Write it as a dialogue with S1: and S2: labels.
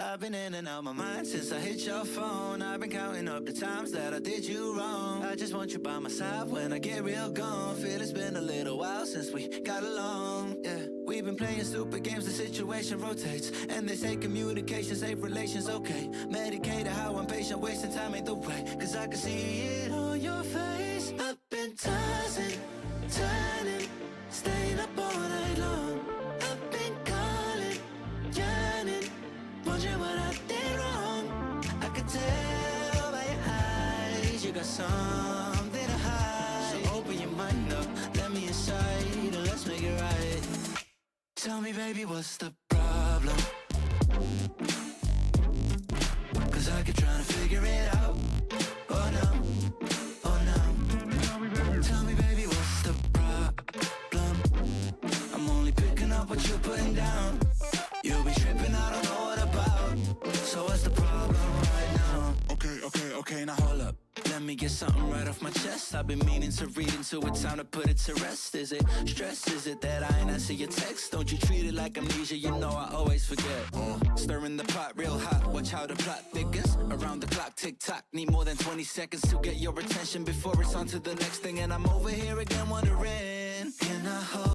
S1: I've been in and out my mind since I hit your phone. I've been counting up the times that I did you wrong. I just want you by my side when I get real gone. Feel it's been a little while since we got along, yeah. We've been playing stupid games, the situation rotates. And they say communication, safe relations, okay. Medicated how I'm patient, wasting time ain't the way. Cause I can see it on your face. I've been tossing, turning, staying up all night long. I've been calling, yearning, wondering what I did wrong. I could tell by your eyes, you got something to hide. So open your mind up, let me inside, and let's make it right. Tell me, baby, what's the problem? Cause I keep trying to figure it out. Oh no, oh no. Tell me, baby, what's the problem? I'm only picking up what you're putting down. You'll be tripping, I don't know what about. So what's the problem right now? Okay, now hold up. Let me get something right off my chest. I've been meaning to read into it, time to put it to rest. Is it stress? Is it that I ain't answer your text? Don't you treat it like amnesia, you know I always forget. Stirring the pot real hot, watch how the plot thickens. Around the clock, tick tock, need more than 20 seconds to get your attention before it's on to the next thing. And I'm over here again wondering, can I hold